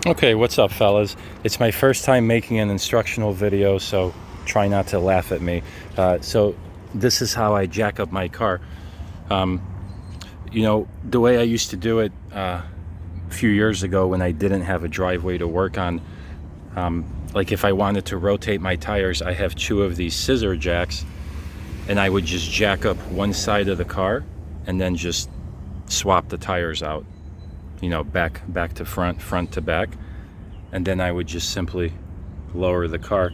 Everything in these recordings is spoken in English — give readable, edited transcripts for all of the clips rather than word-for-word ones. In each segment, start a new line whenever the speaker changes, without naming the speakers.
Okay, what's up, fellas? It's my first time making an instructional video, so try not to laugh at me. So this is how I jack up my car. The way I used to do it a few years ago when I didn't have a driveway to work on, like if I wanted to rotate my tires, I have two of these scissor jacks, and I would just jack up one side of the car and then just swap the tires out. Back to front to back, and then I would just simply lower the car.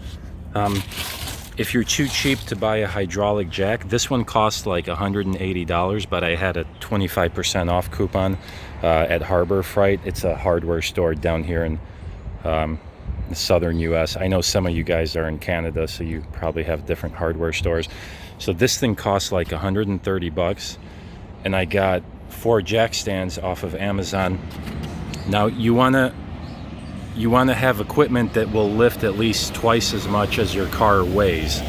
If you're too cheap to buy a hydraulic jack, this one costs like $180, but I had a 25% off coupon at Harbor Freight. It's a hardware store down here in the southern US. I know some of you guys are in Canada, so you probably have different hardware stores. So this thing costs like $130, and I got 4 jack stands off of Amazon. Now you want to have equipment that will lift at least twice as much as your car weighs.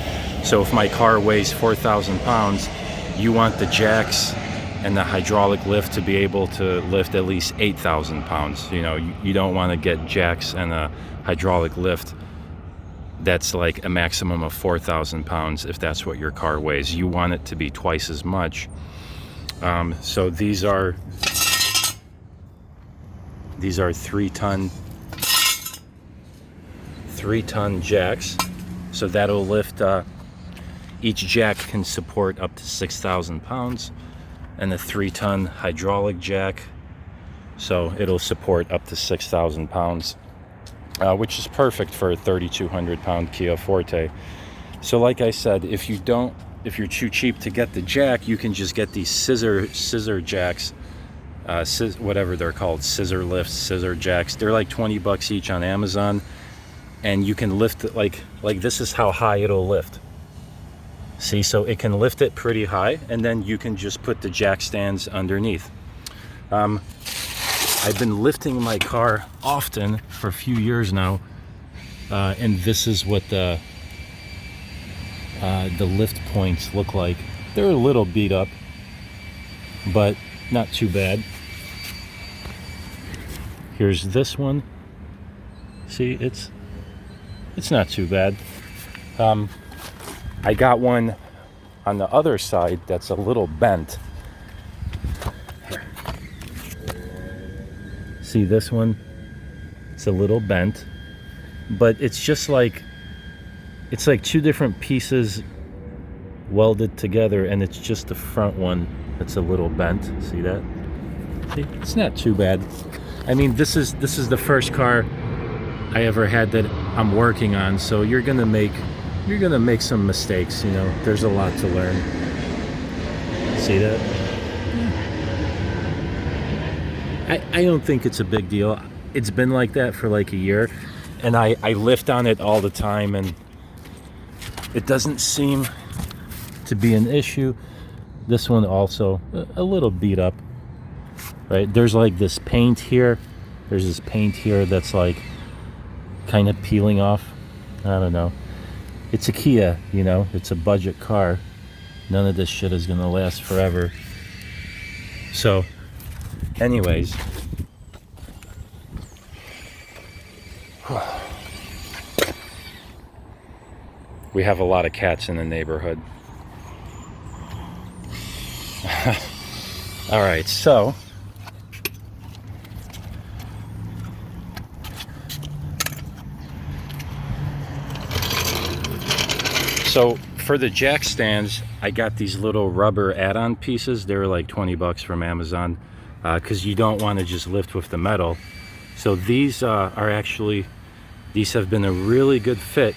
So if my car weighs 4,000 pounds, you want the jacks and the hydraulic lift to be able to lift at least 8,000 pounds. You don't want to get jacks and a hydraulic lift that's like a maximum of 4,000 pounds if that's what your car weighs. You want it to be twice as much. So these are 3-ton jacks. So that'll lift, each jack can support up to 6,000 pounds, and a 3-ton hydraulic jack, so it'll support up to 6,000 pounds, which is perfect for a 3,200 pound Kia Forte. So like I said, if you're too cheap to get the jack, you can just get these scissor jacks, whatever they're called, scissor lifts, scissor jacks. They're like $20 each on Amazon, and you can lift it like this is how high it'll lift. See, so it can lift it pretty high, and then you can just put the jack stands underneath. I've been lifting my car often for a few years now, and this is what the lift points look like. They're a little beat up, but not too bad. Here's this one. See, it's not too bad. I got one on the other side that's a little bent. See this one? It's a little bent, but it's just like, it's like 2 different pieces welded together, and it's just the front one that's a little bent. See that? See? It's not too bad. I mean, this is the first car I ever had that I'm working on, so you're gonna make some mistakes. There's a lot to learn. See that? I don't think it's a big deal. It's been like that for like a year, and I lift on it all the time, and it doesn't seem to be an issue. This one also a little beat up, right? There's like this paint here. There's this paint here that's like kind of peeling off. I don't know. It's a Kia, it's a budget car. None of this shit is gonna last forever. So anyways, we have a lot of cats in the neighborhood. All right, so for the jack stands, I got these little rubber add-on pieces. They were like $20 from Amazon, because you don't want to just lift with the metal. So these these have been a really good fit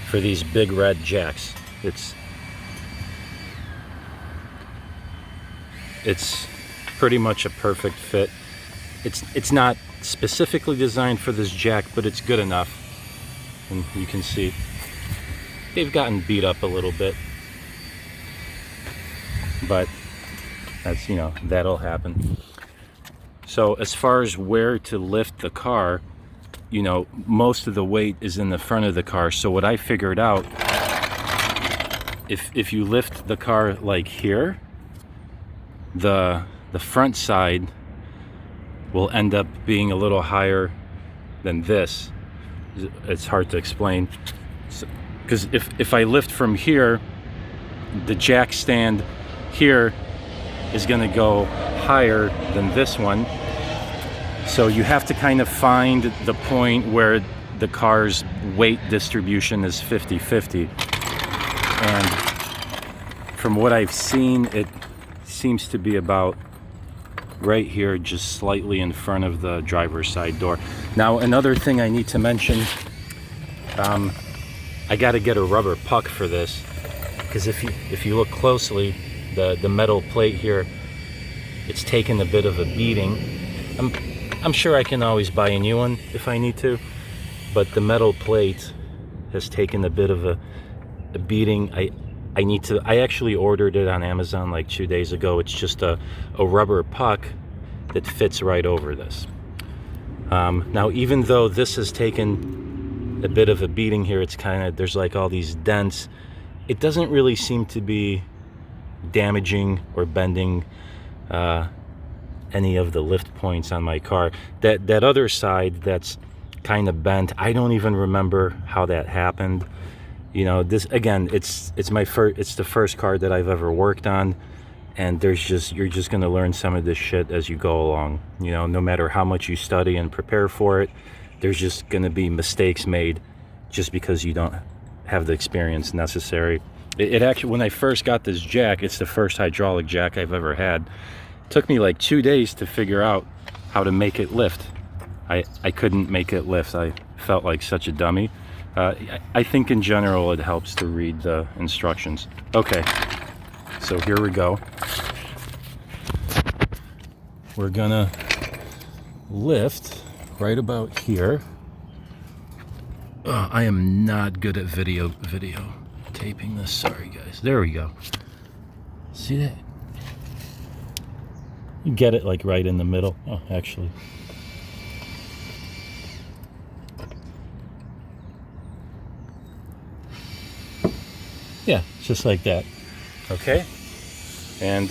for these big red jacks. It's pretty much a perfect fit. It's not specifically designed for this jack, but it's good enough. And you can see they've gotten beat up a little bit, but that's, that'll happen. So as far as where to lift the car, most of the weight is in the front of the car. So what I figured out, if you lift the car like here, the front side will end up being a little higher than this. It's hard to explain. Because if I lift from here, the jack stand here is going to go higher than this one. So you have to kind of find the point where the car's weight distribution is 50-50. And from what I've seen, it seems to be about right here, just slightly in front of the driver's side door. Now, another thing I need to mention, I got to get a rubber puck for this, because if you look closely, the metal plate here, it's taken a bit of a beating. I'm sure I can always buy a new one if I need to, but the metal plate has taken a bit of a beating. I actually ordered it on Amazon like 2 days ago. It's just a rubber puck that fits right over this. Now, even though this has taken a bit of a beating here, it's kind of, there's like all these dents. It doesn't really seem to be damaging or bending any of the lift points on my car. That other side that's kind of bent, I don't even remember how that happened. You know, this again, it's the first car that I've ever worked on, and you're just going to learn some of this shit as you go along. You know, no matter how much you study and prepare for it, there's just going to be mistakes made just because you don't have the experience necessary. It actually, when I first got this jack, it's the first hydraulic jack I've ever had. It took me like 2 days to figure out how to make it lift. I couldn't make it lift. I felt like such a dummy. I think in general it helps to read the instructions. Okay, so here we go. We're gonna lift right about here. I am not good at video taping this. Sorry guys. There we go. See that? You get it like right in the middle. Oh, actually. Yeah, just like that. Okay, and